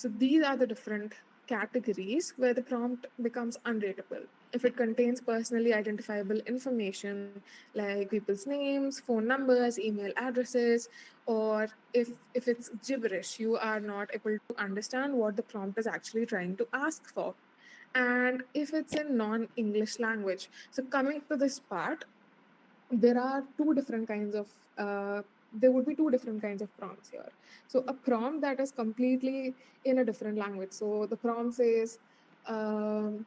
So these are the different categories where the prompt becomes unreadable. If it contains personally identifiable information like people's names, phone numbers, email addresses, or if it's gibberish, you are not able to understand what the prompt is actually trying to ask for. And if it's in non-English language. So coming to this part, there are two different kinds of there would be two different kinds of prompts here. So a prompt that is completely in a different language. So the prompt says um,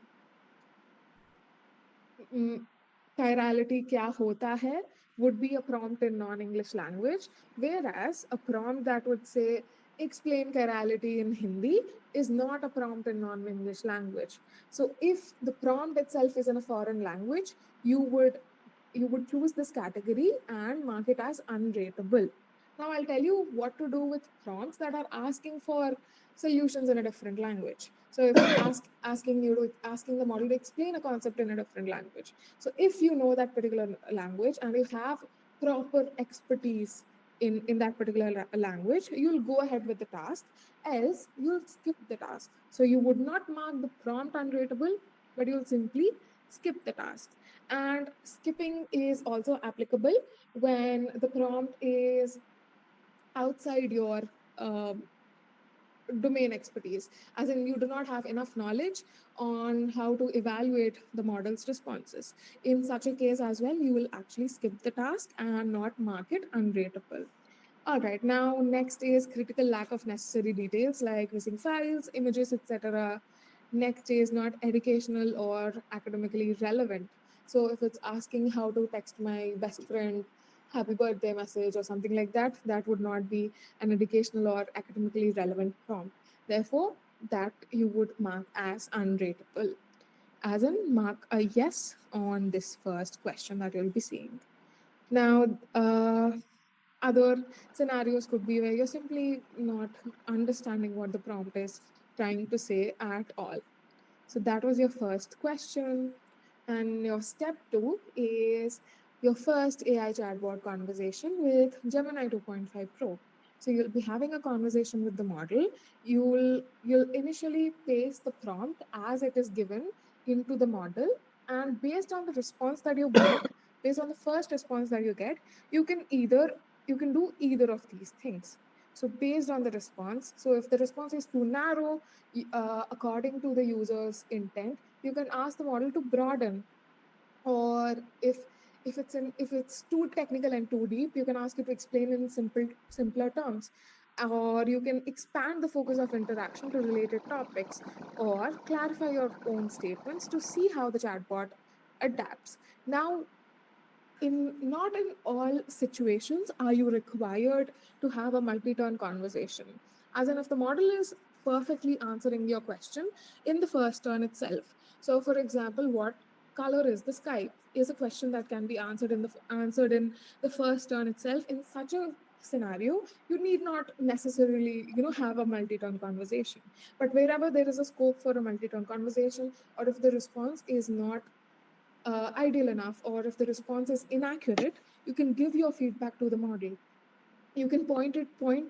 chirality kya hota hai would be a prompt in non-English language, whereas a prompt that would say explain chirality in Hindi is not a prompt in non-English language. So if the prompt itself is in a foreign language, you would choose this category and mark it as unrateable. Now I'll tell you what to do with prompts that are asking for solutions in a different language. So if asking the model to explain a concept in a different language. So if you know that particular language and you have proper expertise in that particular language, you'll go ahead with the task. Else you'll skip the task. So you would not mark the prompt unrateable, but you'll simply skip the task. And skipping is also applicable when the prompt is outside your domain expertise, as in you do not have enough knowledge on how to evaluate the model's responses. In such a case as well, you will actually skip the task and not mark it unrateable. All right, now next is critical lack of necessary details like missing files, images, etc. Next is not educational or academically relevant. So if it's asking how to text my best friend happy birthday message or something like that, that would not be an educational or academically relevant prompt. Therefore, that you would mark as unrateable. As in, mark a yes on this first question that you'll be seeing. Now, other scenarios could be where you're simply not understanding what the prompt is trying to say at all. So that was your first question. And your step two is your first AI chatbot conversation with Gemini 2.5 Pro. So you'll be having a conversation with the model. You'll initially paste the prompt as it is given into the model, and based on the response that you get, based on the first response that you get, you can do either of these things. So based on the response, so if the response is too narrow, according to the user's intent, you can ask the model to broaden. Or if it's too technical and too deep, you can ask it to explain in simpler terms. Or you can expand the focus of interaction to related topics, or clarify your own statements to see how the chatbot adapts. Now, not in all situations are you required to have a multi-turn conversation. As in, if the model is perfectly answering your question in the first turn itself. So for example, what color is the sky is a question that can be answered in the first turn itself. In such a scenario, you need not necessarily have a multi-turn conversation. But wherever there is a scope for a multi-turn conversation, or if the response is not ideal enough, or if the response is inaccurate, you can give your feedback to the model. You can point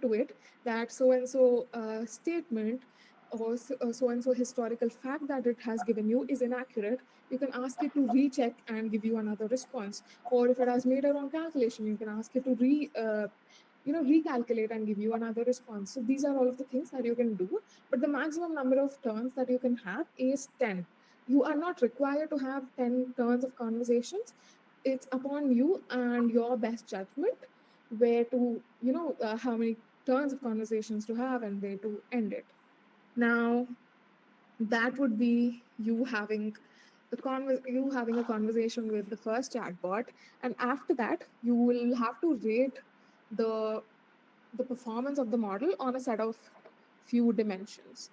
to it that so and so statement or so and so historical fact that it has given you is inaccurate. You can ask it to recheck and give you another response. Or if it has made a wrong calculation, you can ask it to recalculate and give you another response. So these are all of the things that you can do, but the maximum number of turns that you can have is 10. You are not required to have 10 turns of conversations. It's upon you and your best judgment where to how many turns of conversations to have and where to end it. Now, that would be you having a conversation with the first chatbot, and after that you will have to rate the performance of the model on a set of few dimensions.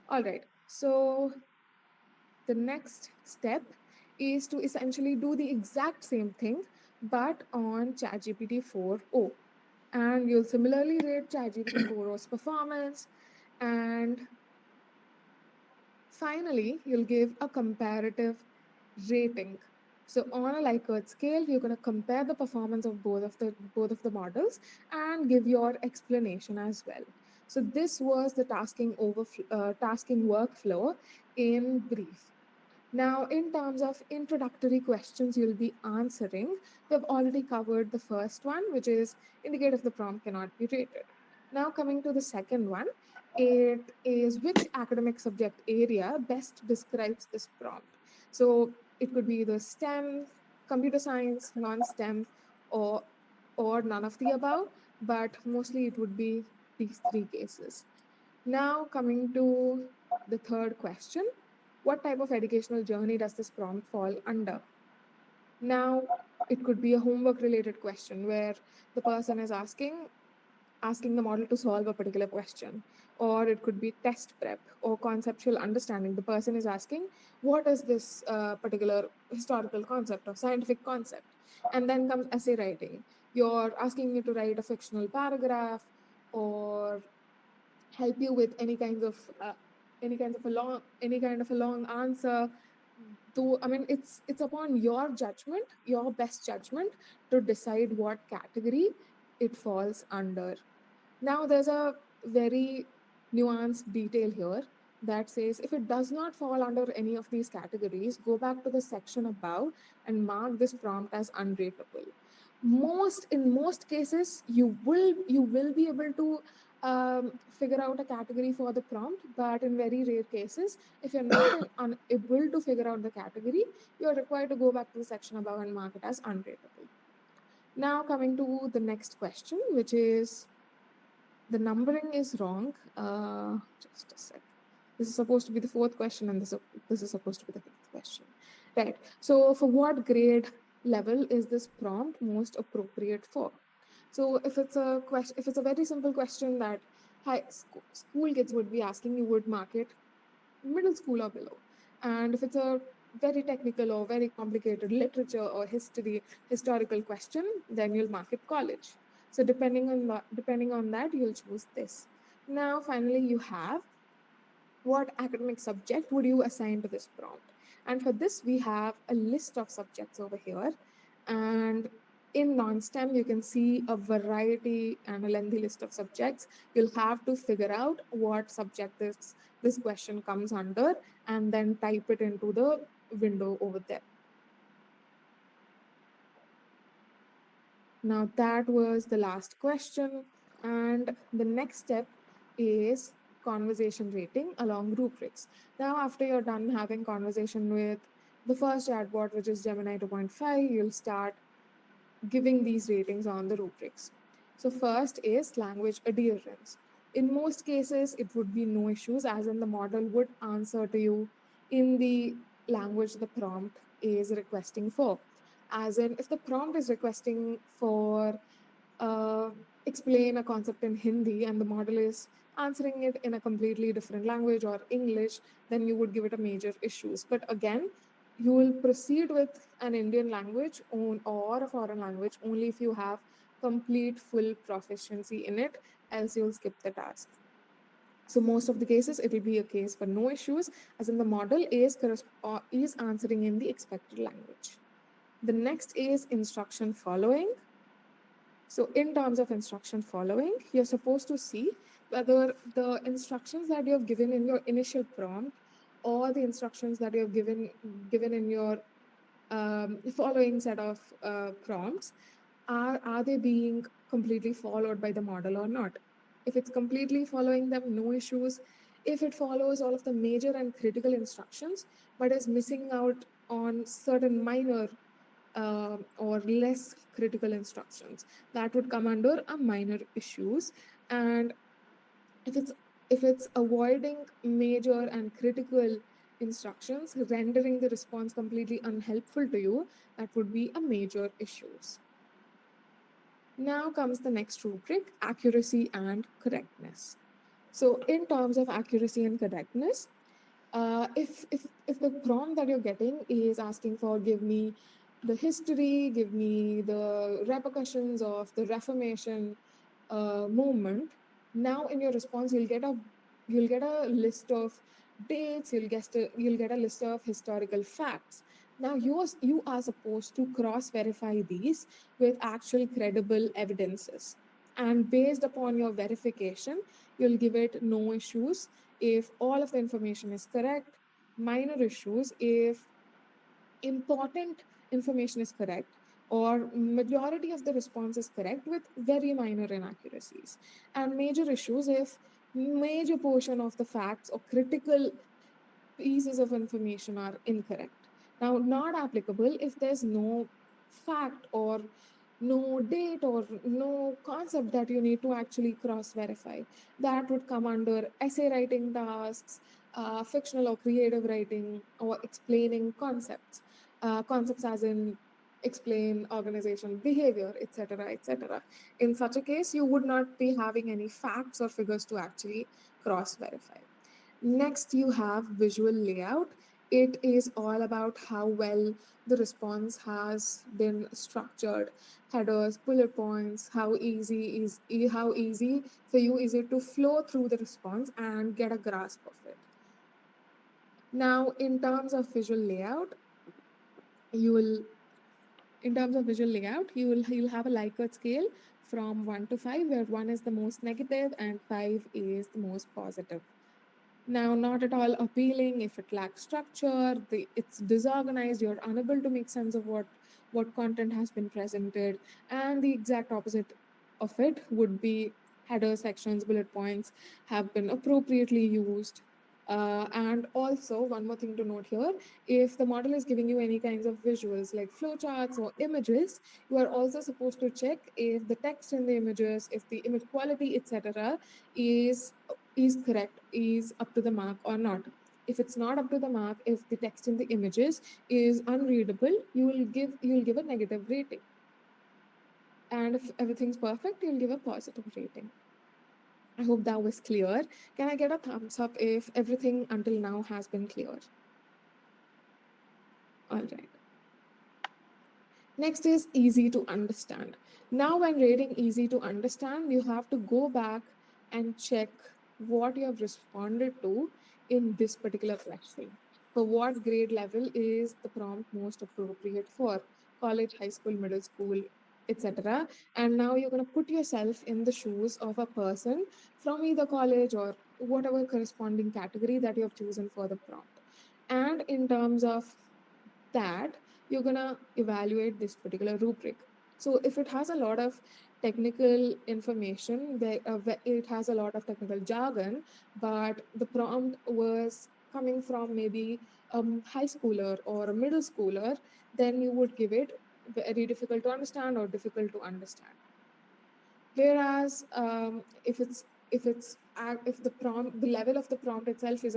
All right, so the next step is to essentially do the exact same thing but on ChatGPT 4o, and you'll similarly rate ChatGPT 4o's performance, and finally you'll give a comparative rating. So on a Likert scale, you're going to compare the performance of both of the models and give your explanation as well. So this was the tasking workflow in brief. Now, in terms of introductory questions you'll be answering, we've already covered the first one, which is indicate if the prompt cannot be rated. Now, coming to the second one, it is which academic subject area best describes this prompt. So it could be either STEM, computer science, non-STEM, or none of the above, but mostly it would be these three cases. Now, coming to the third question, what type of educational journey does this prompt fall under? Now, it could be a homework related question where the person is asking the model to solve a particular question, or it could be test prep or conceptual understanding. The person is asking, what is this particular historical concept or scientific concept? And then comes essay writing. You're asking me to write a fictional paragraph or help you with any kind of a long answer. Though I mean, it's upon your judgment, your best judgment, to decide what category it falls under. Now, there's a very nuanced detail here that says if it does not fall under any of these categories, go back to the section above and mark this prompt as unrateable. In most cases, you will be able to figure out a category for the prompt, but in very rare cases, if you're not unable to figure out the category, you're required to go back to the section above and mark it as unrateable. Now, coming to the next question, which is the numbering is wrong. Just a sec. This is supposed to be the fourth question, and this is supposed to be the fifth question. Right. So, for what grade level is this prompt most appropriate for? So, if it's a very simple question that school kids would be asking, you would mark it middle school or below. And if it's a very technical or very complicated literature or historical question, then you'll mark it college. So depending on that, you'll choose this. Now, finally, you have what academic subject would you assign to this prompt? And for this, we have a list of subjects over here. And in non-STEM, you can see a variety and a lengthy list of subjects. You'll have to figure out what subject this question comes under and then type it into the window over there. Now, that was the last question. And the next step is conversation rating along rubrics. Now, after you're done having conversation with the first chatbot, which is Gemini 2.5, you'll start giving these ratings on the rubrics. So first is language adherence. In most cases, it would be no issues, as in the model would answer to you in the language the prompt is requesting for. As in, if the prompt is requesting for explain a concept in Hindi and the model is answering it in a completely different language or English, then you would give it a major issues. But again, you will proceed with an Indian language or a foreign language only if you have complete full proficiency in it, else you'll skip the task. So most of the cases, it will be a case for no issues, as in the model is answering in the expected language. The next is instruction following. So in terms of instruction following, you're supposed to see whether the instructions that you have given in your initial prompt or the instructions that you have given in your following set of prompts, are they being completely followed by the model or not? If it's completely following them, no issues. If it follows all of the major and critical instructions, but is missing out on certain minor or less critical instructions, that would come under a minor issues. And if it's avoiding major and critical instructions, rendering the response completely unhelpful to you, that would be a major issues. Now comes the next rubric, accuracy and correctness. So in terms of accuracy and correctness, if the prompt that you're getting is asking for give me the history, give me the repercussions of the Reformation movement, now in your response you'll get a list of dates, you'll get a list of historical facts. Now you are supposed to cross-verify these with actual credible evidences. And based upon your verification, you'll give it no issues if all of the information is correct, minor issues if important information is correct, or majority of the response is correct with very minor inaccuracies, and major issues if major portion of the facts or critical pieces of information are incorrect. Now, not applicable if there's no fact or no date or no concept that you need to actually cross verify. That would come under essay writing tasks, fictional or creative writing, or explaining concepts. Concepts as in explain organizational behavior, etc., etc. In such a case, you would not be having any facts or figures to actually cross verify. Next, you have visual layout. It is all about how well the response has been structured, headers, bullet points, how easy for you is it to flow through the response and get a grasp of it. Now, in terms of visual layout, you will you'll have a Likert scale from 1 to 5, where 1 is the most negative and 5 is the most positive. Now, not at all appealing if it lacks structure, it's disorganized, you're unable to make sense of what content has been presented, and the exact opposite of it would be header sections, bullet points have been appropriately used. And also, one more thing to note here, if the model is giving you any kinds of visuals like flowcharts or images, you are also supposed to check if the text in the images, if the image quality, etc., is correct, is up to the mark or not. If it's not up to the mark, if the text in the images is unreadable, you'll give a negative rating. And if everything's perfect, you'll give a positive rating. I hope that was clear. Can I get a thumbs up if everything until now has been clear? All right. Next is easy to understand. Now, when rating easy to understand, you have to go back and check what you have responded to in this particular question. For what grade level is the prompt most appropriate for? College, high school, middle school, etc. And now you're going to put yourself in the shoes of a person from either college or whatever corresponding category that you have chosen for the prompt. And in terms of that, you're going to evaluate this particular rubric. So if it has a lot of technical information, it has a lot of technical jargon, but the prompt was coming from maybe a high schooler or a middle schooler, then you would give it very difficult to understand or difficult to understand. Whereas if the level of the prompt itself is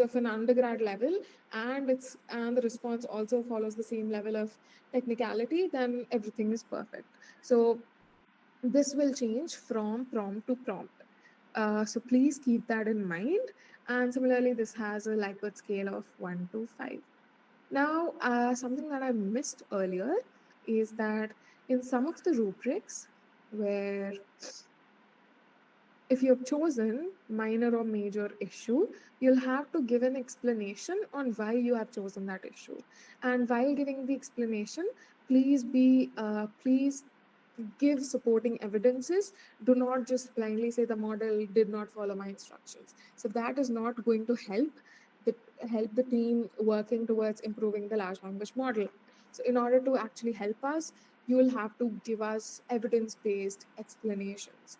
of an undergrad level, and the response also follows the same level of technicality, then everything is perfect. So this will change from prompt to prompt. So please keep that in mind. And similarly, this has a Likert scale of 1 to 5. Now, something that I missed earlier is that in some of the rubrics where if you have chosen minor or major issue, you'll have to give an explanation on why you have chosen that issue. And while giving the explanation, please give supporting evidences. Do not just blindly say the model did not follow my instructions. So that is not going to help the team working towards improving the large language model. So in order to actually help us, you will have to give us evidence-based explanations.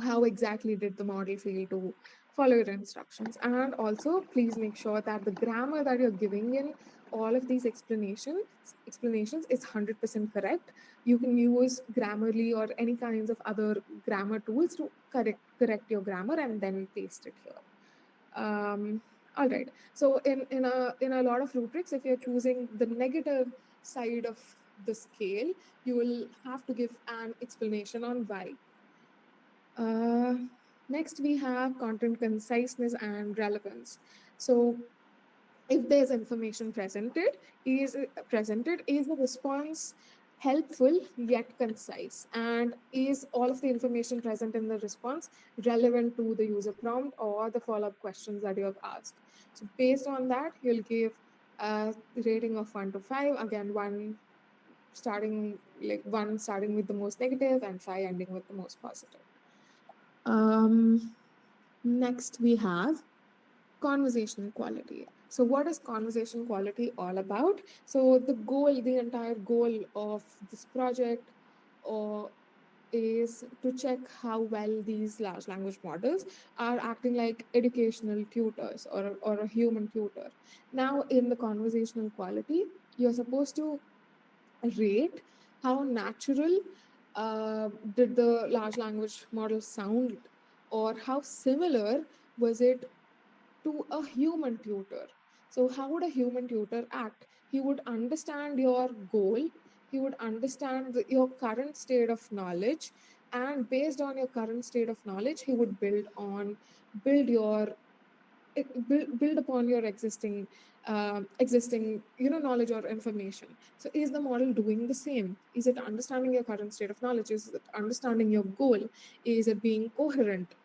How exactly did the model fail to follow your instructions? And also, please make sure that the grammar that you're giving in all of these explanations is 100% correct. You can use Grammarly or any kinds of other grammar tools to correct your grammar and then paste it here. All right. So in a lot of rubrics, if you're choosing the negative side of the scale, you will have to give an explanation on why. Next, we have content conciseness and relevance. So if there's information presented, is the response helpful yet concise, and is all of the information present in the response relevant to the user prompt or the follow-up questions that you have asked? So based on that, you'll give a rating of 1 to 5. Again, one starting with the most negative and 5 ending with the most positive. Next, we have conversational quality. So, what is conversation quality all about? So, the entire goal of this project or is to check how well these large language models are acting like educational tutors or a human tutor. Now, in the conversational quality, you're supposed to rate how natural did the large language model sound, or how similar was it to a human tutor. So, how would a human tutor act? He would understand your goal, he would understand your current state of knowledge, and based on your current state of knowledge, he would build your build upon your existing knowledge or information. So is the model doing the same? Is it understanding your current state of knowledge? Is it understanding your goal? Is it being coherent?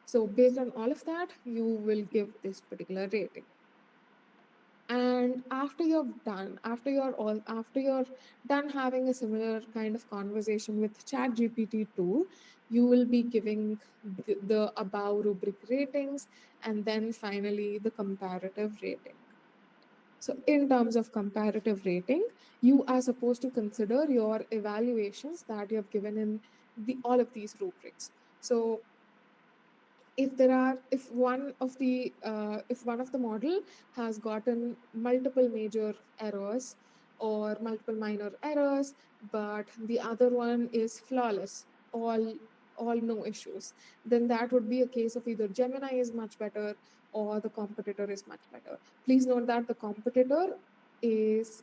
So based on all of that, you will give this particular rating. And after you're done having a similar kind of conversation with ChatGPT 2, you will be giving the above rubric ratings, and then finally the comparative rating. So in terms of comparative rating, you are supposed to consider your evaluations that you have given in all of these rubrics. So if one of the model has gotten multiple major errors or multiple minor errors, but the other one is flawless, all no issues, then that would be a case of either Gemini is much better or the competitor is much better. Please note that is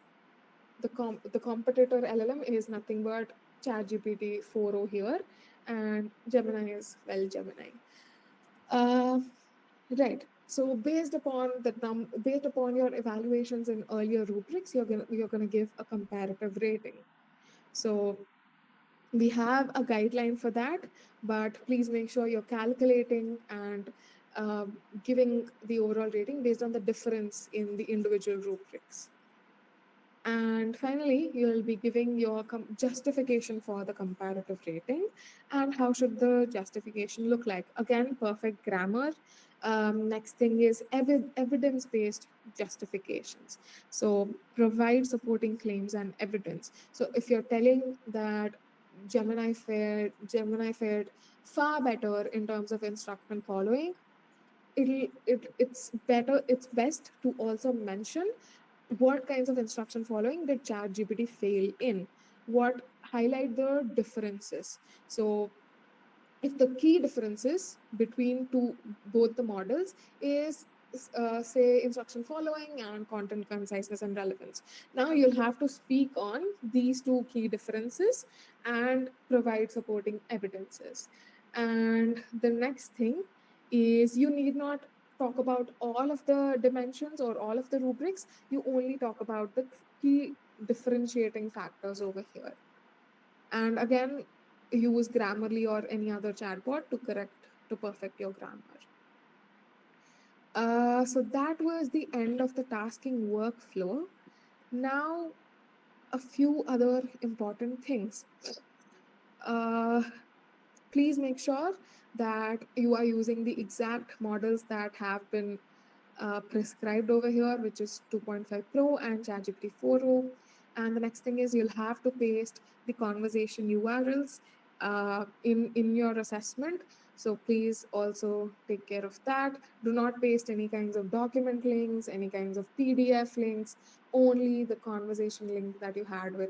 the competitor LLM is nothing but ChatGPT 4.0 here, and Gemini is, well, Gemini. uh, right. So based upon your evaluations in earlier rubrics, you're gonna give a comparative rating. So we have a guideline for that, but please make sure you're calculating and giving the overall rating based on the difference in the individual rubrics. And finally, you'll be giving your justification for the comparative rating. And how should the justification look like? Again, perfect grammar. Next thing is evidence based justifications. So, provide supporting claims and evidence. So, if you're telling that Gemini fared far better in terms of instruction following, it's best to also mention what kinds of instruction following did ChatGPT fail in, what highlight the differences. So if the key differences between both the models is say instruction following and content conciseness and relevance, now you'll have to speak on these two key differences and provide supporting evidences. And the next thing is, you need not talk about all of the dimensions or all of the rubrics, you only talk about the key differentiating factors over here. And again, use Grammarly or any other chatbot to perfect your grammar. So that was the end of the tasking workflow. Now, a few other important things. Uh, Please make sure that you are using the exact models that have been prescribed over here, which is 2.5 Pro and ChatGPT 4.0. And the next thing is, you'll have to paste the conversation URLs in your assessment. So please also take care of that. Do not paste any kinds of document links, any kinds of PDF links, only the conversation link that you had with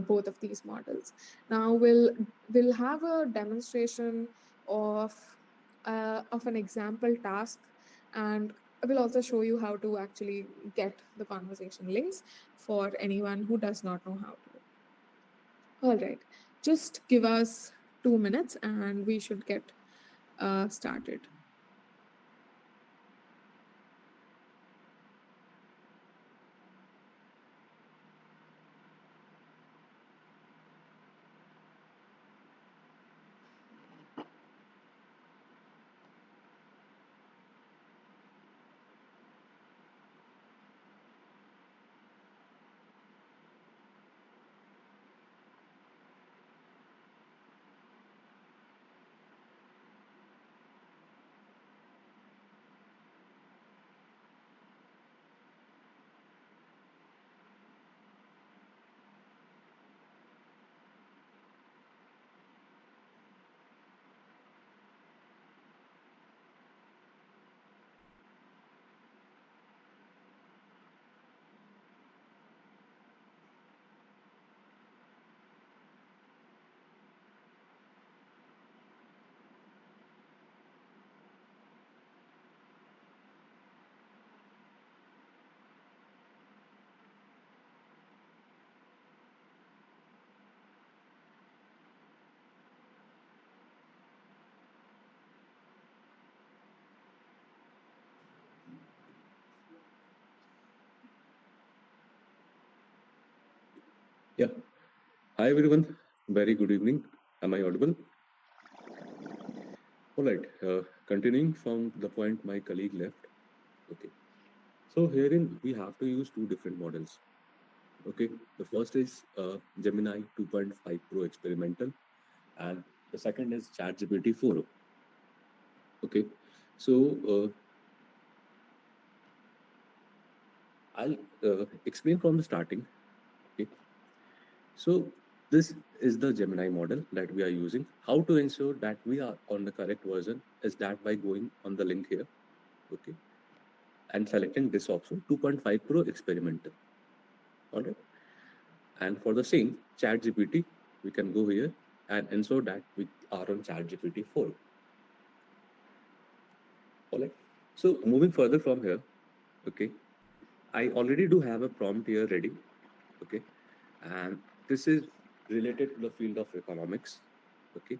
both of these models. Now we'll have a demonstration of an example task, and I will also show you how to actually get the conversation links for anyone who does not know how to. All right, just give us 2 minutes and we should get started. Yeah. Hi everyone. Very good evening. Am I audible? All right. Continuing from the point my colleague left. Okay. So herein we have to use two different models. Okay. The first is Gemini 2.5 Pro experimental, and the second is ChatGPT 4. Okay. So I'll explain from the starting. Okay. So this is the Gemini model that we are using. How to ensure that we are on the correct version is that by going on the link here, okay, and selecting this option 2.5 Pro experimental. All right. And for the same ChatGPT, we can go here and ensure that we are on ChatGPT 4. All right. So moving further from here, okay, I already do have a prompt here ready. Okay. And this is related to the field of economics. Okay.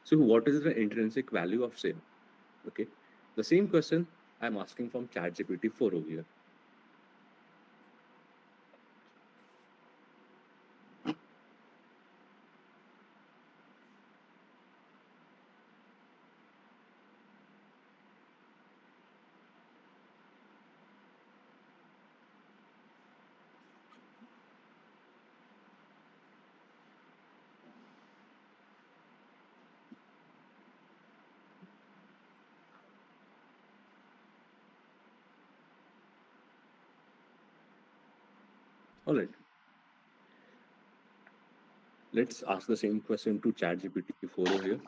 So what is the intrinsic value of sale? Okay. The same question I'm asking from ChatGPT 4 over here. All right. Let's ask the same question to ChatGPT 4 over here.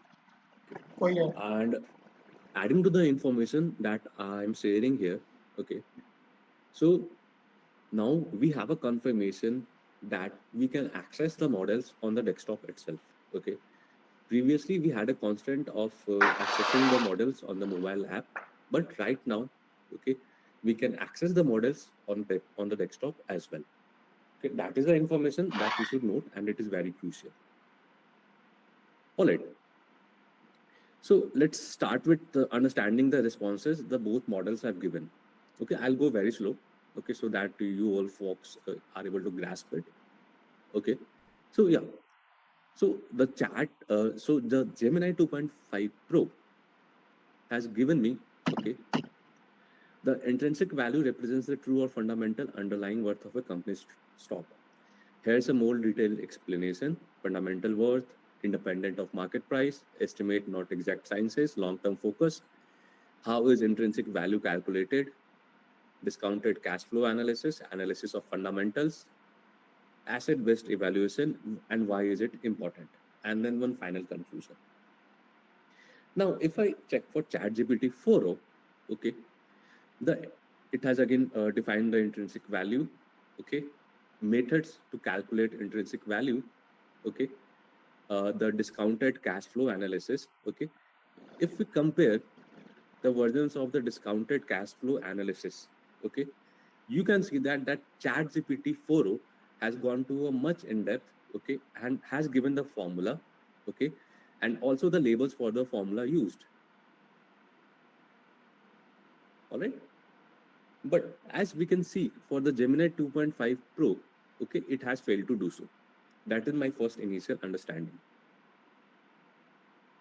Oh yeah. And adding to the information that I'm sharing here, okay, so now we have a confirmation that we can access the models on the desktop itself. Okay, previously we had a constant of accessing the models on the mobile app, but right now, okay, we can access the models on the desktop as well. Okay, that is the information that we should note, and it is very crucial. All right. So let's start with understanding the responses the both models have given. Okay, I'll go very slow. Okay, so that you all folks are able to grasp it. Okay, so yeah, so the so the Gemini 2.5 Pro has given me, okay, the intrinsic value represents the true or fundamental underlying worth of a company's stock. Here's a more detailed explanation. Fundamental worth, independent of market price, estimate not exact sciences, long-term focus. How is intrinsic value calculated? Discounted cash flow analysis, analysis of fundamentals, asset-based evaluation, and why is it important? And then one final conclusion. Now, if I check for ChatGPT 4.0, okay, it has again defined the intrinsic value, okay, methods to calculate intrinsic value, okay, the discounted cash flow analysis, okay. If we compare the versions of the discounted cash flow analysis, okay, you can see that ChatGPT 4.0 has gone to a much in depth, okay, and has given the formula, okay, and also the labels for the formula used. All right. But as we can see for the Gemini 2.5 Pro, okay, it has failed to do so. That is my first initial understanding.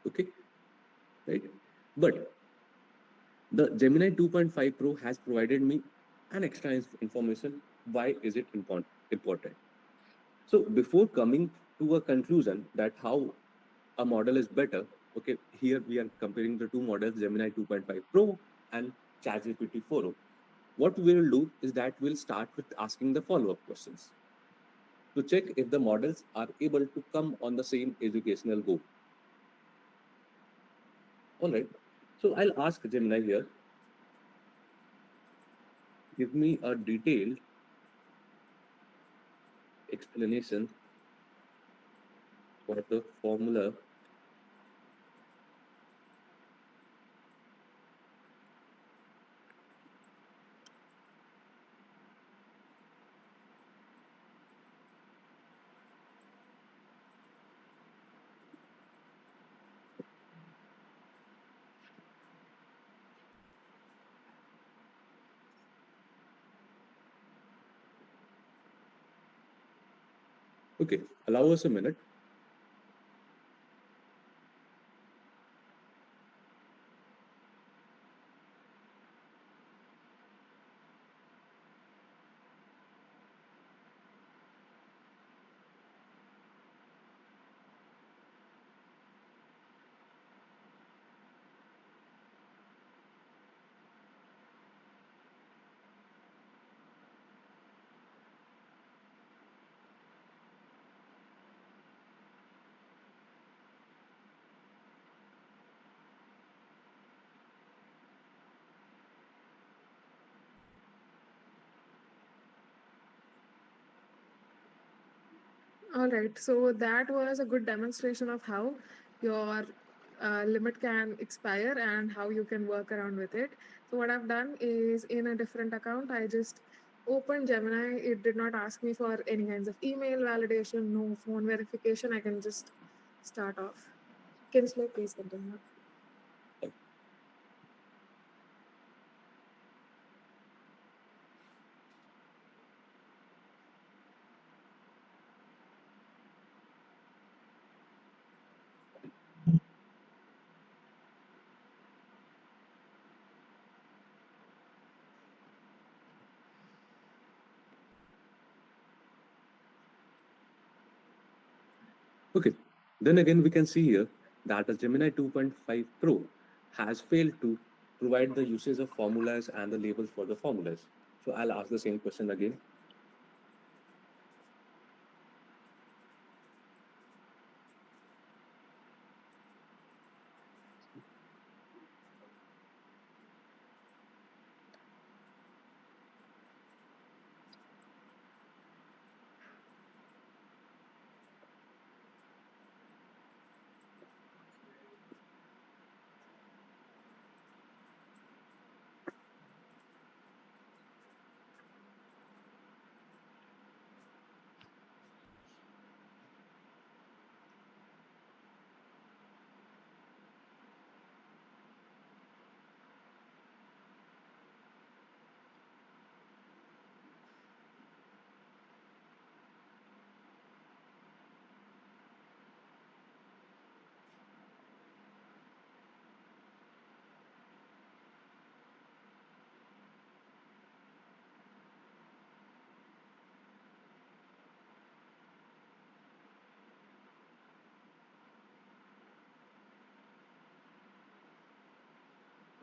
Okay, right? But the Gemini 2.5 Pro has provided me an extra information. Why is it important? So before coming to a conclusion that how a model is better, okay, here we are comparing the two models, Gemini 2.5 Pro and ChatGPT 4.0. What we will do is that we'll start with asking the follow-up questions to check if the models are able to come on the same educational goal. All right. So I'll ask Gemini here, give me a detailed explanation for the formula Okay, allow us a minute. All right, so that was a good demonstration of how your limit can expire and how you can work around with it. So what I've done is in a different account, I just opened Gemini. It did not ask me for any kinds of email validation, no phone verification. I can just start off. Kinsley, please continue. Okay, then again we can see here that the Gemini 2.5 Pro has failed to provide the usage of formulas and the labels for the formulas. So I'll ask the same question again.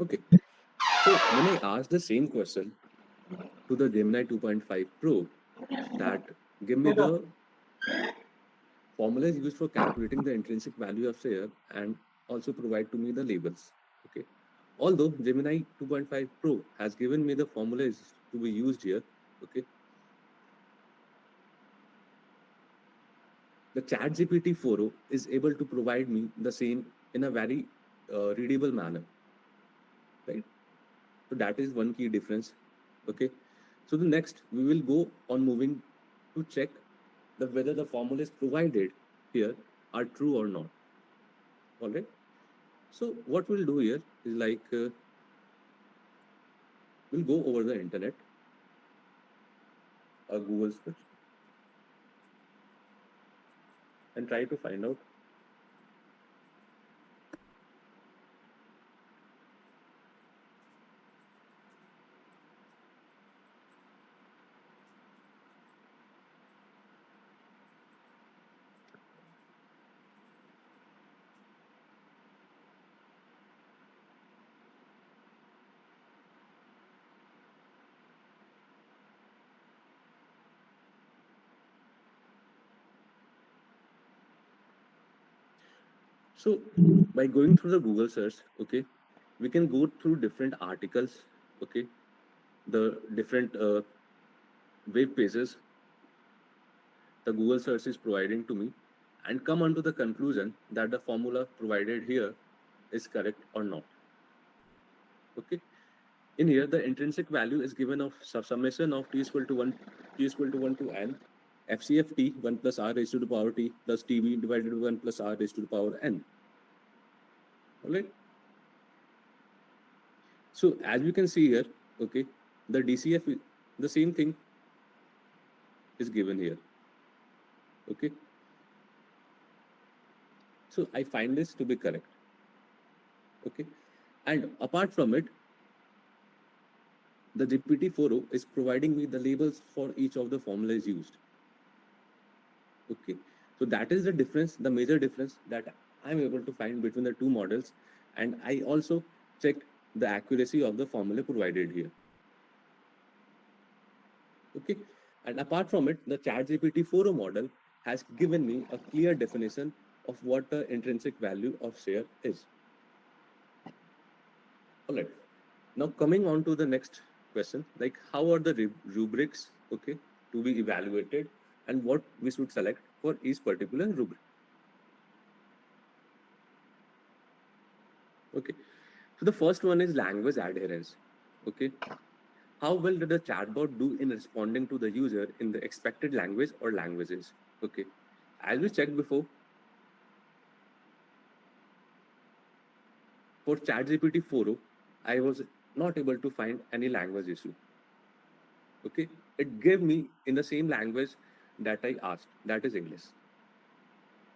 Okay, so when I asked the same question to the Gemini 2.5 Pro, that give me the formulas used for calculating the intrinsic value of share and also provide to me the labels. Okay, although Gemini 2.5 Pro has given me the formulas to be used here, okay, the ChatGPT 4o is able to provide me the same in a very readable manner, right? So that is one key difference. Okay, so the next we will go on moving to check whether the formulas provided here are true or not. All right, so what we'll do here is like we'll go over the internet, a Google search, and try to find out So by going through the Google search, okay, we can go through different articles, okay, the different web pages the Google search is providing to me, and come onto the conclusion that the formula provided here is correct or not. Okay, in here the intrinsic value is given of summation of t is equal to 1 to n FCF t 1 plus r raised to the power t plus tv divided by 1 plus r raised to the power n. All right. So as you can see here, okay, the DCF, the same thing is given here. Okay. So I find this to be correct. Okay. And apart from it, the GPT-4o is providing me the labels for each of the formulas used. Okay. So that is the difference, the major difference that I'm able to find between the two models. And I also checked the accuracy of the formula provided here. Okay. And apart from it, the ChatGPT-4o model has given me a clear definition of what the intrinsic value of share is. All right. Now coming on to the next question, like how are the rubrics, okay, to be evaluated and what we should select for each particular rubric. Okay. So the first one is language adherence. Okay. How well did the chatbot do in responding to the user in the expected language or languages? Okay. As we checked before, for ChatGPT 4o, I was not able to find any language issue. Okay. It gave me in the same language that I asked, that is English.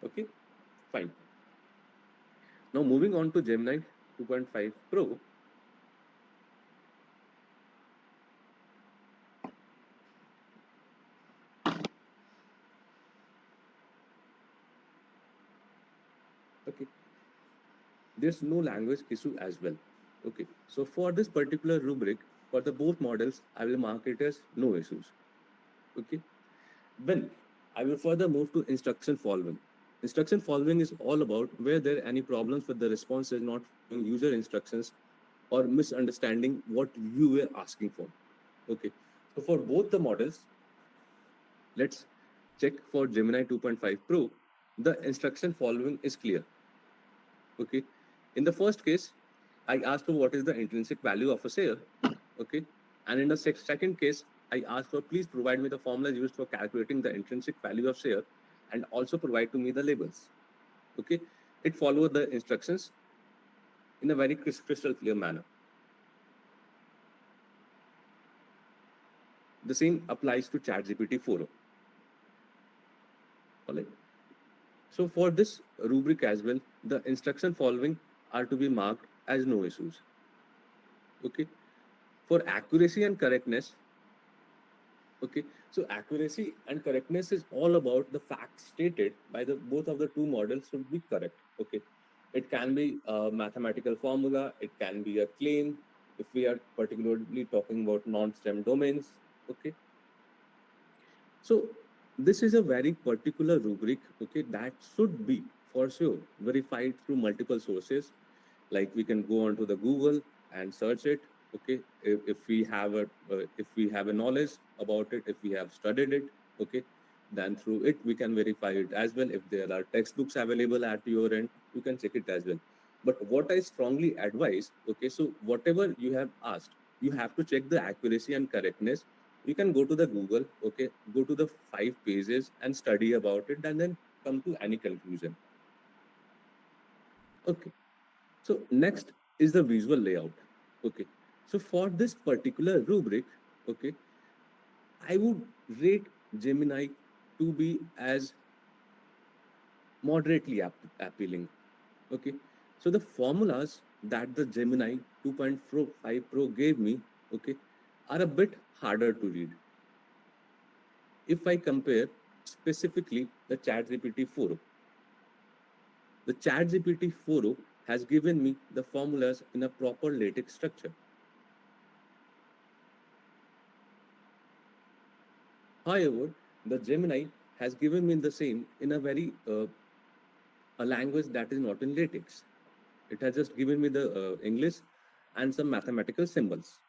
Okay. Fine. Now moving on to Gemini 2.5 Pro. Okay. There's no language issue as well. Okay. So for this particular rubric, for the both models, I will mark it as no issues. Okay. Then I will further move to instruction following. Instruction following is all about where there are any problems with the responses not following user instructions or misunderstanding what you were asking for. Okay. So for both the models, let's check for Gemini 2.5 Pro. The instruction following is clear. Okay. In the first case, I asked for what is the intrinsic value of a share. Okay. And in the second case, I asked for please provide me the formulas used for calculating the intrinsic value of share and also provide to me the labels. Okay. It followed the instructions in a very crystal clear manner. The same applies to ChatGPT 4o. All right. So for this rubric as well, the instruction following are to be marked as no issues. Okay. For accuracy and correctness, okay, so accuracy and correctness is all about the facts stated by the both of the two models should be correct. Okay. It can be a mathematical formula, it can be a claim, if we are particularly talking about non-STEM domains. Okay. So this is a very particular rubric, okay, that should be for sure verified through multiple sources. Like we can go onto the Google and search it. Okay, if we have a knowledge about it, if we have studied it, okay, then through it we can verify it as well. If there are textbooks available at your end, you can check it as well. But what I strongly advise, okay, so whatever you have asked, you have to check the accuracy and correctness. You can go to the Google, okay, go to the 5 pages and study about it and then come to any conclusion. Okay, so next is the visual layout. Okay, so for this particular rubric, okay, I would rate Gemini to be as moderately appealing. Okay, so the formulas that the Gemini 2.5 Pro gave me, okay, are a bit harder to read. If I compare specifically the ChatGPT 4o, the ChatGPT 4o has given me the formulas in a proper LaTeX structure. However, the Gemini has given me the same in a very a language that is not in LaTeX. It has just given me the English and some mathematical symbols.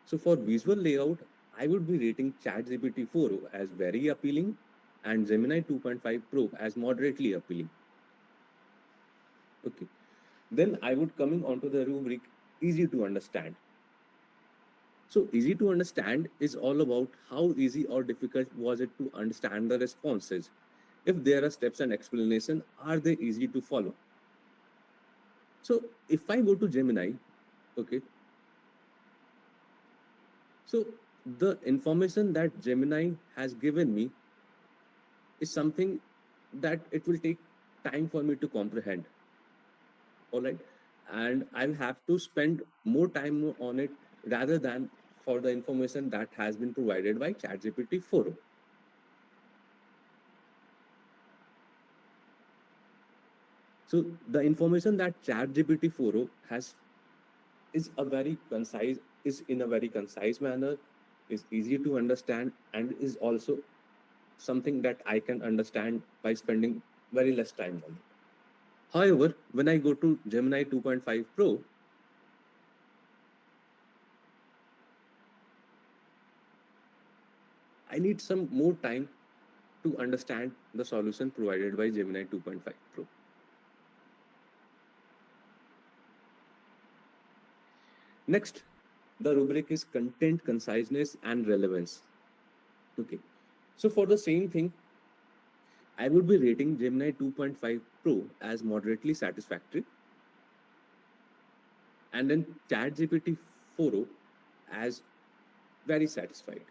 So for visual layout, I would be rating ChatGPT 4o as very appealing and Gemini 2.5 Pro as moderately appealing. Okay. Then I would coming onto the rubric easy to understand. So easy to understand is all about how easy or difficult was it to understand the responses. If there are steps and explanation, are they easy to follow? So if I go to Gemini, okay, so the information that Gemini has given me is something that it will take time for me to comprehend. All right. And I'll have to spend more time on it rather than for the information that has been provided by ChatGPT 4. So the information that ChatGPT 4 has is in a very concise manner, is easy to understand, and is also something that I can understand by spending very less time on it. However, when I go to Gemini 2.5 Pro, I need some more time to understand the solution provided by Gemini 2.5 Pro. Next, the rubric is content conciseness and relevance. Okay, so for the same thing, I would be rating Gemini 2.5 Pro as moderately satisfactory, and then ChatGPT 4 as very satisfied.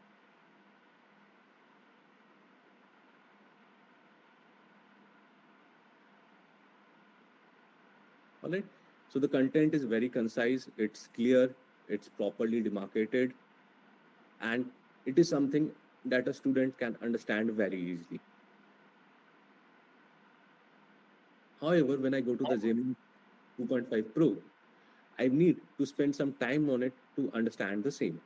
All right. So the content is very concise, it's clear, it's properly demarcated, and it is something that a student can understand very easily. However, when I go to the Gemini 2.5 Pro, I need to spend some time on it to understand the same.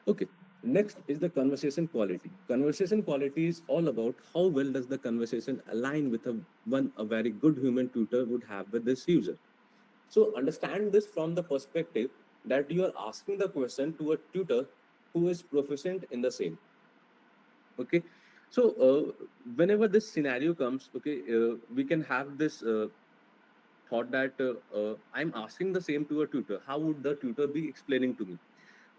Okay, next is the conversation quality. Conversation quality is all about how well does the conversation align with a very good human tutor would have with this user. So understand this from the perspective that you are asking the question to a tutor who is proficient in the same. Okay, so whenever this scenario comes, okay, we can have this thought that I'm asking the same to a tutor. How would the tutor be explaining to me?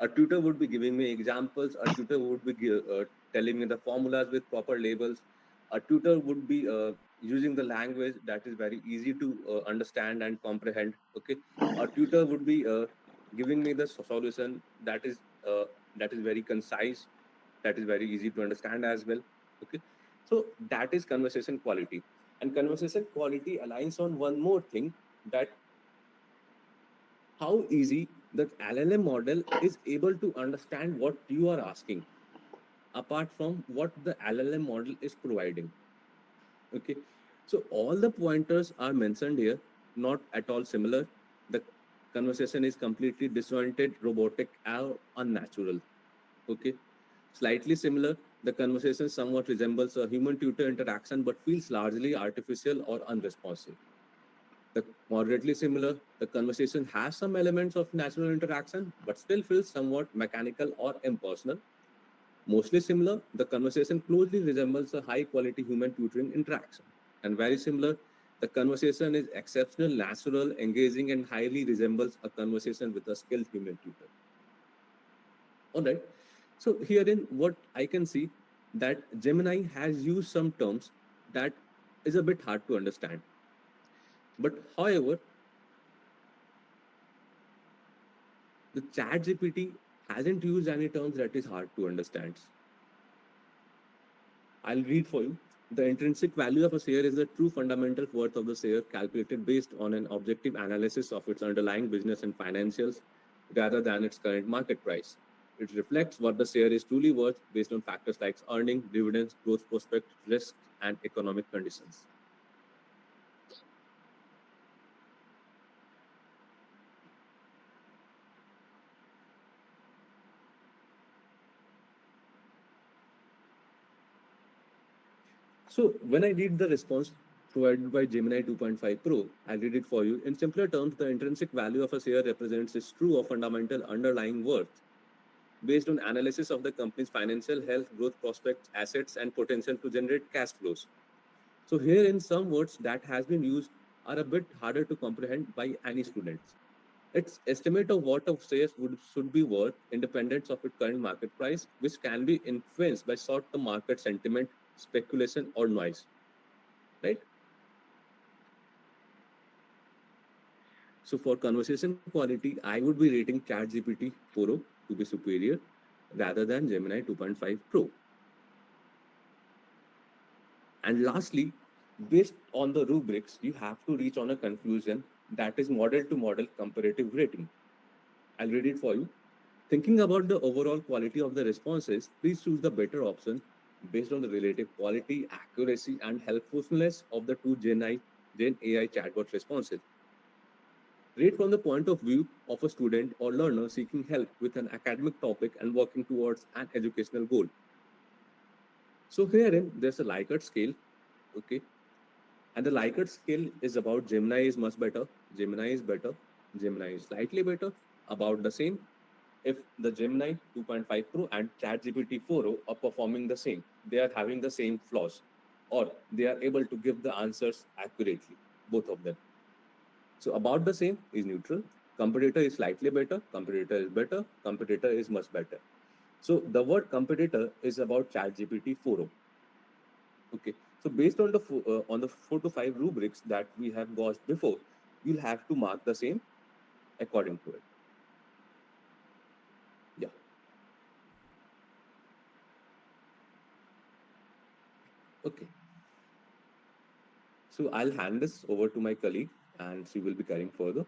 A tutor would be giving me examples. A tutor would be telling me the formulas with proper labels. A tutor would be using the language that is very easy to understand and comprehend. Okay, a tutor would be giving me the solution that is very concise, that is very easy to understand as well. Okay, so that is conversation quality, and conversation quality aligns on one more thing, that how easy the LLM model is able to understand what you are asking, apart from what the LLM model is providing. Okay, so all the pointers are mentioned here, not at all similar. The conversation is completely disjointed, robotic, or unnatural. Okay, slightly similar. The conversation somewhat resembles a human tutor interaction but feels largely artificial or unresponsive. The moderately similar, the conversation has some elements of natural interaction but still feels somewhat mechanical or impersonal. Mostly similar, the conversation closely resembles a high quality human tutoring interaction. And very similar, the conversation is exceptional, natural, engaging, and highly resembles a conversation with a skilled human tutor. All right. So herein, what I can see, that Gemini has used some terms that is a bit hard to understand. But however, the ChatGPT hasn't used any terms that is hard to understand. I'll read for you. The intrinsic value of a share is the true fundamental worth of the share calculated based on an objective analysis of its underlying business and financials rather than its current market price. It reflects what the share is truly worth based on factors like earning, dividends, growth prospects, risks, and economic conditions. So when I read the response provided by Gemini 2.5 Pro, I'll read it for you. In simpler terms, the intrinsic value of a share represents its true or fundamental underlying worth based on analysis of the company's financial health, growth prospects, assets, and potential to generate cash flows. So here in some words that has been used are a bit harder to comprehend by any students. Its estimate of what a share should be worth independent of its current market price, which can be influenced by short-term market sentiment, speculation, or noise, right? So for conversation quality, I would be rating ChatGPT 4.0 to be superior rather than Gemini 2.5 Pro. And lastly, based on the rubrics, you have to reach on a conclusion that is model to model comparative rating. I'll read it for you. Thinking about the overall quality of the responses, please choose the better option based on the relative quality, accuracy, and helpfulness of the two Gen AI chatbot responses. Rate from the point of view of a student or learner seeking help with an academic topic and working towards an educational goal. So herein, there's a Likert scale, okay? And the Likert scale is about Gemini is much better, Gemini is better, Gemini is slightly better, about the same. If the Gemini 2.5 Pro and ChatGPT 4.0 are performing the same, they are having the same flaws, or they are able to give the answers accurately, both of them. So about the same is neutral, competitor is slightly better, competitor is better, competitor is much better. So the word competitor is about ChatGPT 4.0. Okay, so based on the 4 to 5 rubrics that we have got before, you'll have to mark the same according to it. Yeah. Okay. So I'll hand this over to my colleague and she will be carrying further.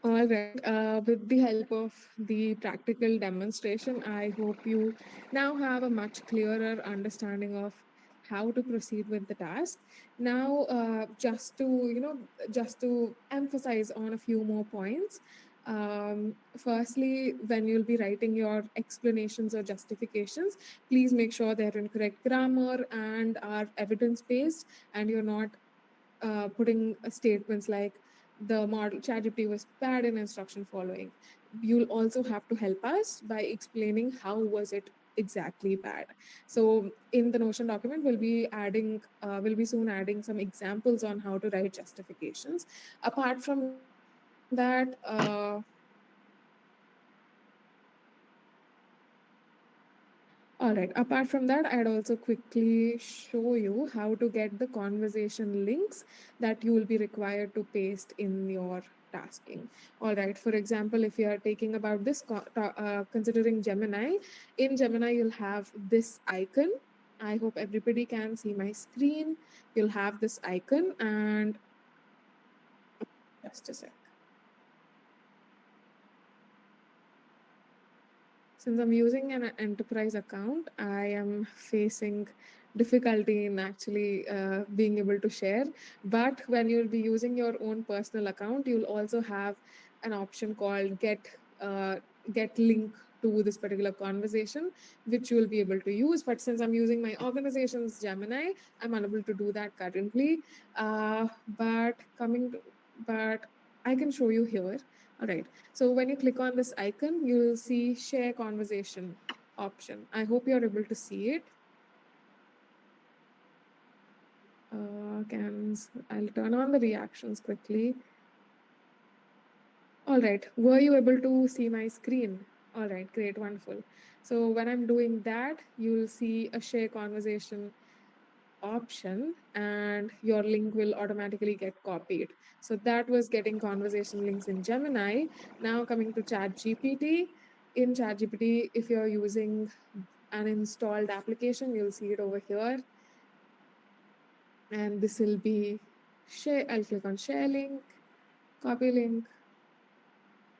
All right. With the help of the practical demonstration, I hope you now have a much clearer understanding of how to proceed with the task. Now, just to emphasize on a few more points. Firstly, when you'll be writing your explanations or justifications, please make sure they're in correct grammar and are evidence based, and you're not putting statements like the model ChatGPT was bad in instruction following. You'll also have to help us by explaining how was it exactly bad. So in the Notion document, we'll be soon adding some examples on how to write justifications. Apart from that, all right. Apart from that, I'd also quickly show you how to get the conversation links that you will be required to paste in your tasking. All right. For example, if you are taking about this, considering Gemini, in Gemini, you'll have this icon. I hope everybody can see my screen. You'll have this icon and just a sec. Since I'm using an enterprise account, I am facing difficulty in actually being able to share. But when you'll be using your own personal account, you'll also have an option called get link to this particular conversation, which you will be able to use. But since I'm using my organization's Gemini, I'm unable to do that currently. But I can show you here. All right. So when you click on this icon, you'll see share conversation option. I hope you're able to see it. I'll turn on the reactions quickly. All right. Were you able to see my screen? All right. Great. Wonderful. So when I'm doing that, you'll see a share conversation option and your link will automatically get copied. So that was getting conversation links in Gemini. Now coming to ChatGPT. In ChatGPT, if you're using an installed application, you'll see it over here. And this will be share. I'll click on share link, copy link,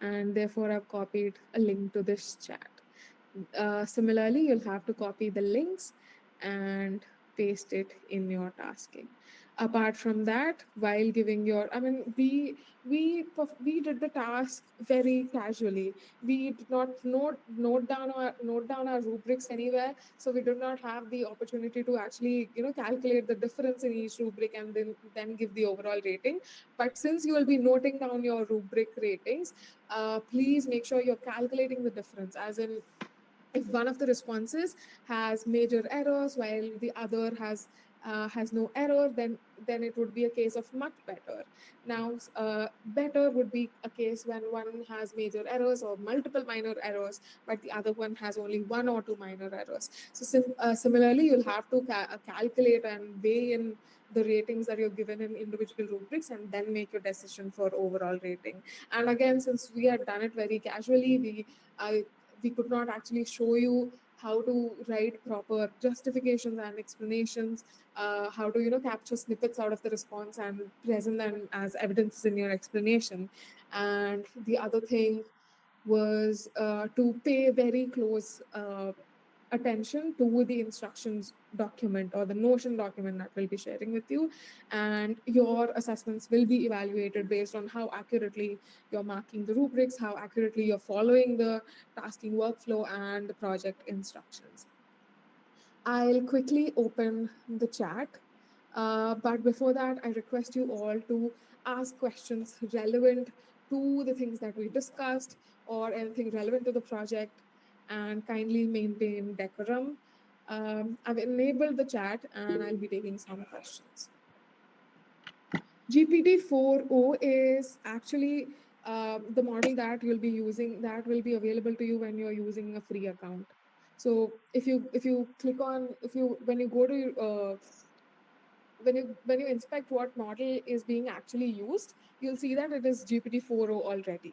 and therefore I've copied a link to this chat. Similarly, you'll have to copy the links and paste it in your tasking. Apart from that, while giving your, I mean, we did the task very casually. We did not note down our rubrics anywhere, so we did not have the opportunity to actually calculate the difference in each rubric and then give the overall rating. But since you will be noting down your rubric ratings, please make sure you're calculating the difference, as in if one of the responses has major errors while the other has no error, then it would be a case of much better. Now, better would be a case when one has major errors or multiple minor errors, but the other one has only one or two minor errors. So similarly, you'll have to calculate and weigh in the ratings that you're given in individual rubrics and then make your decision for overall rating. And again, since we had done it very casually, we could not actually show you how to write proper justifications and explanations, how to capture snippets out of the response and present them as evidence in your explanation. And the other thing was to pay very close attention to the instructions document or the Notion document that we'll be sharing with you, and your assessments will be evaluated based on how accurately you're marking the rubrics, how accurately you're following the tasking workflow and the project instructions. I'll quickly open the chat, but before that, I request you all to ask questions relevant to the things that we discussed or anything relevant to the project, and kindly maintain decorum. I've enabled the chat and I'll be taking some questions. GPT-4o is actually the model that you'll be using, that will be available to you when you're using a free account. So if you click on, when you go to when you inspect what model is being actually used, you'll see that it is GPT-4o already.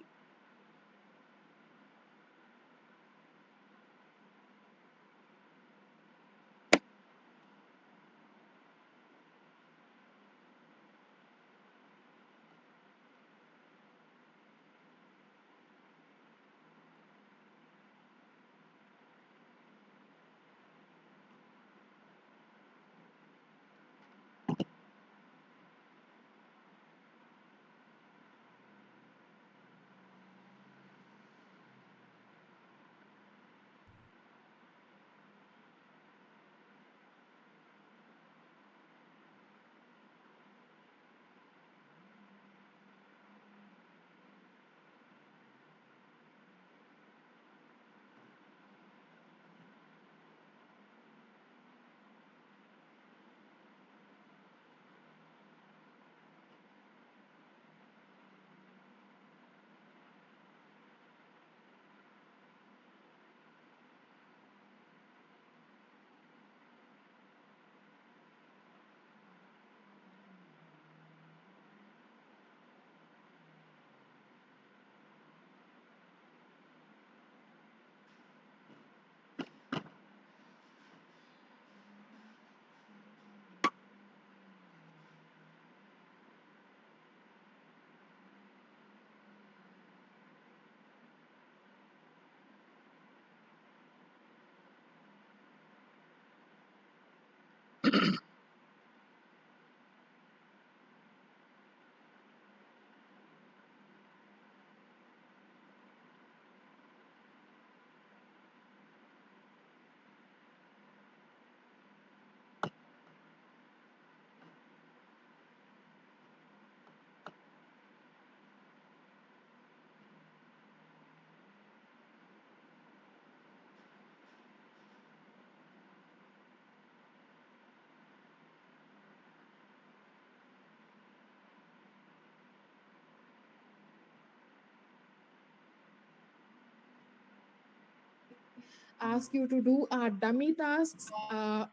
Ask you to do are dummy tasks. The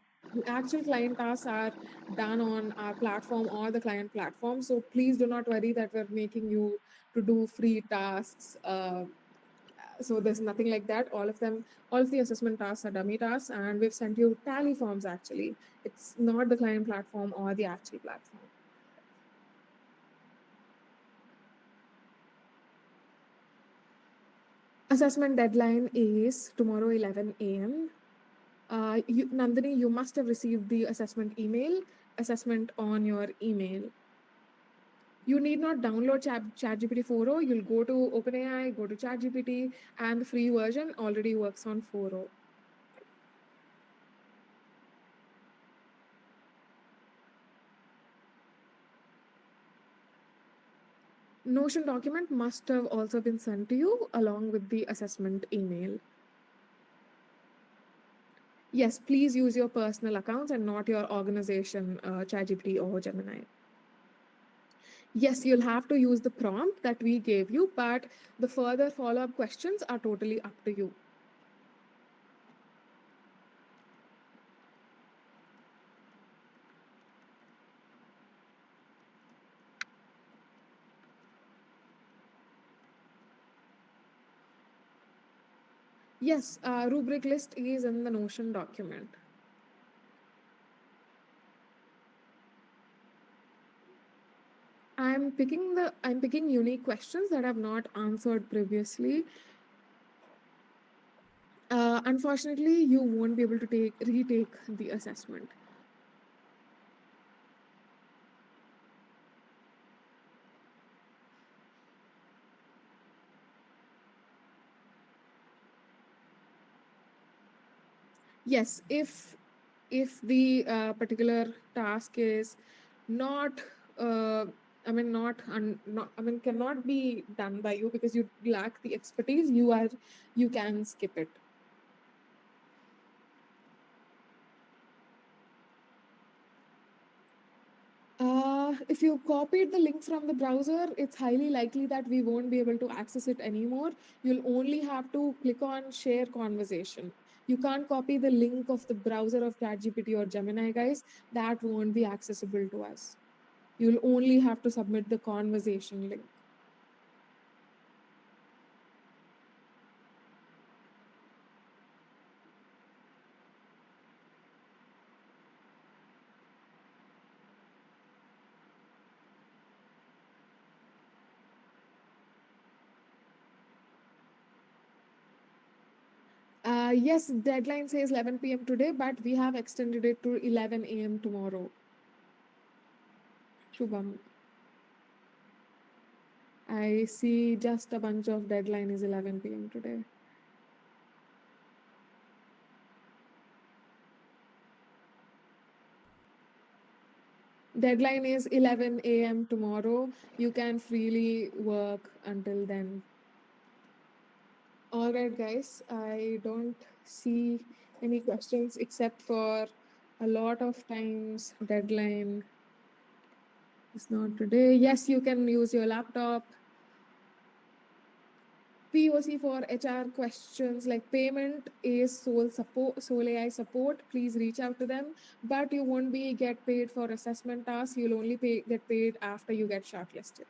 actual client tasks are done on our platform or the client platform. So please do not worry that we're making you to do free tasks. So there's nothing like that. All of the assessment tasks are dummy tasks, and we've sent you tally forms actually. It's not the client platform or the actual platform. Assessment deadline is tomorrow 11 a.m. Nandini, you must have received the assessment email, assessment on your email. You need not download ChatGPT 4.0. You'll go to OpenAI, go to ChatGPT, and the free version already works on 4.0. Notion document must have also been sent to you along with the assessment email. Yes, please use your personal accounts and not your organization ChatGPT or Gemini. Yes, you'll have to use the prompt that we gave you, but the further follow-up questions are totally up to you. Yes, rubric list is in the Notion document. I'm picking unique questions that I've not answered previously. Unfortunately, you won't be able to retake the assessment. Yes, if the particular task is not cannot be done by you because you lack the expertise, you can skip it. If you copied the link from the browser, it's highly likely that we won't be able to access it anymore. You'll only have to click on share conversation. You can't copy the link of the browser of ChatGPT or Gemini, guys. That won't be accessible to us. You'll only have to submit the conversation link. Yes, deadline says 11 p.m. today, but we have extended it to 11 a.m. tomorrow. Shubham. I see just a bunch of deadline is 11 p.m. today. Deadline is 11 a.m. tomorrow. You can freely work until then. All right, guys, I don't see any questions except for a lot of times deadline is not today. Yes, you can use your laptop. POC for HR questions like payment is SOLAI support. Please reach out to them, but you won't get paid for assessment tasks. You'll only get paid after you get shortlisted.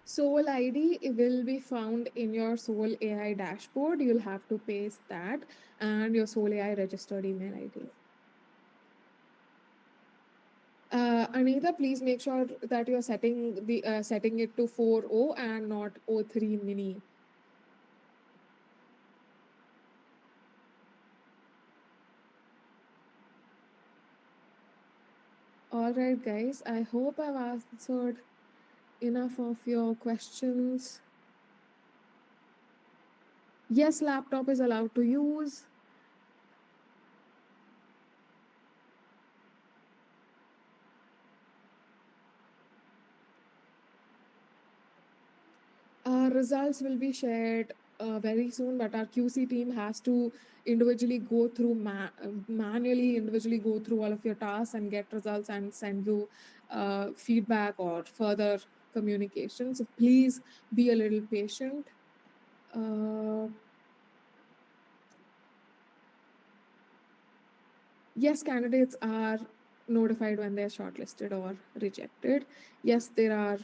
Soul ID will be found in your Soul AI dashboard. You'll have to paste that and your Soul AI registered email ID. Anita, please make sure that you're setting it to 4.0 and not 03 mini. All right, guys. I hope I've answered enough of your questions. Yes, laptop is allowed to use. Results will be shared very soon, but our QC team has to individually go through manually go through all of your tasks and get results and send you feedback or further communication. So please be a little patient. Yes, candidates are notified when they're shortlisted or rejected. Yes, there are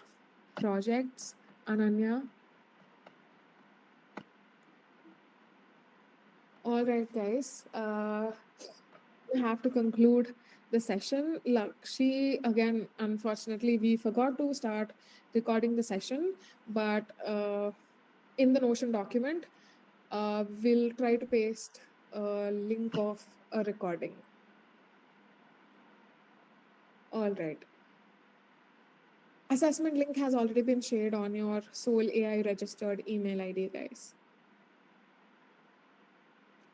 projects, Ananya. All right, guys. We have to conclude the session. Lakshi, again, unfortunately, we forgot to start recording the session, but in the Notion document, we'll try to paste a link of a recording. All right. Assessment link has already been shared on your SOLAI registered email ID, guys.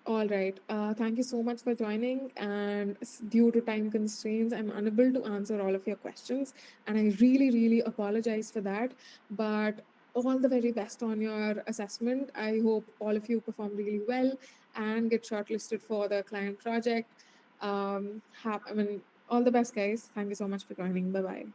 All right. Thank you so much for joining. And due to time constraints, I'm unable to answer all of your questions. And I really, really apologize for that. But all the very best on your assessment. I hope all of you perform really well and get shortlisted for the client project. All the best, guys. Thank you so much for joining. Bye-bye.